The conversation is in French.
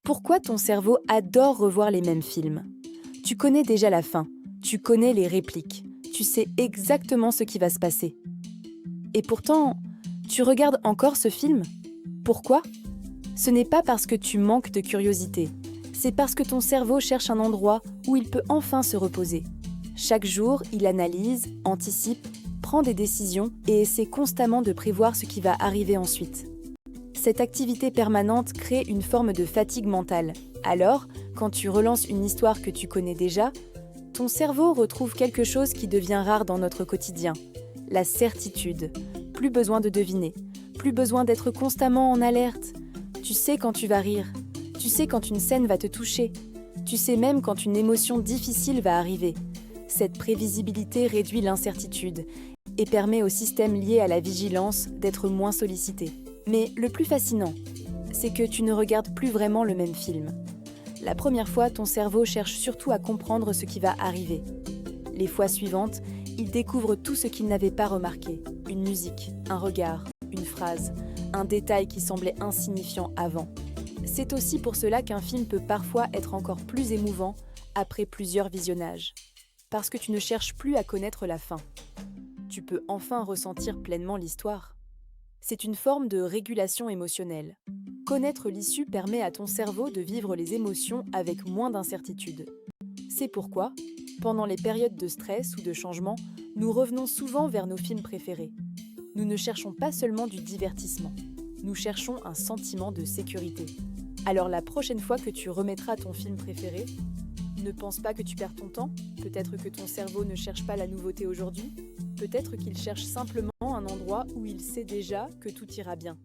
Pourquoi ton cerveau adore revoir les mêmes films? Tu connais déjà la fin, tu connais les répliques, tu sais exactement ce qui va se passer. Et pourtant, tu regardes encore ce film? Pourquoi? Ce n'est pas parce que tu manques de curiosité, c'est parce que ton cerveau cherche un endroit où il peut enfin se reposer. Chaque jour, il analyse, anticipe, prend des décisions et essaie constamment de prévoir ce qui va arriver ensuite. Cette activité permanente crée une forme de fatigue mentale. Alors, quand tu relances une histoire que tu connais déjà, ton cerveau retrouve quelque chose qui devient rare dans notre quotidien. La certitude. Plus besoin de deviner. Plus besoin d'être constamment en alerte. Tu sais quand tu vas rire. Tu sais quand une scène va te toucher. Tu sais même quand une émotion difficile va arriver. Cette prévisibilité réduit l'incertitude et permet au système lié à la vigilance d'être moins sollicité. Mais le plus fascinant, c'est que tu ne regardes plus vraiment le même film. La première fois, ton cerveau cherche surtout à comprendre ce qui va arriver. Les fois suivantes, il découvre tout ce qu'il n'avait pas remarqué. Une musique, un regard, une phrase, un détail qui semblait insignifiant avant. C'est aussi pour cela qu'un film peut parfois être encore plus émouvant après plusieurs visionnages. Parce que tu ne cherches plus à connaître la fin. Tu peux enfin ressentir pleinement l'histoire. C'est une forme de régulation émotionnelle. Connaître l'issue permet à ton cerveau de vivre les émotions avec moins d'incertitude. C'est pourquoi, pendant les périodes de stress ou de changement, nous revenons souvent vers nos films préférés. Nous ne cherchons pas seulement du divertissement, nous cherchons un sentiment de sécurité. Alors la prochaine fois que tu remettras ton film préféré, ne pense pas que tu perds ton temps. Peut-être que ton cerveau ne cherche pas la nouveauté aujourd'hui. Peut-être qu'il cherche simplement un endroit où il sait déjà que tout ira bien.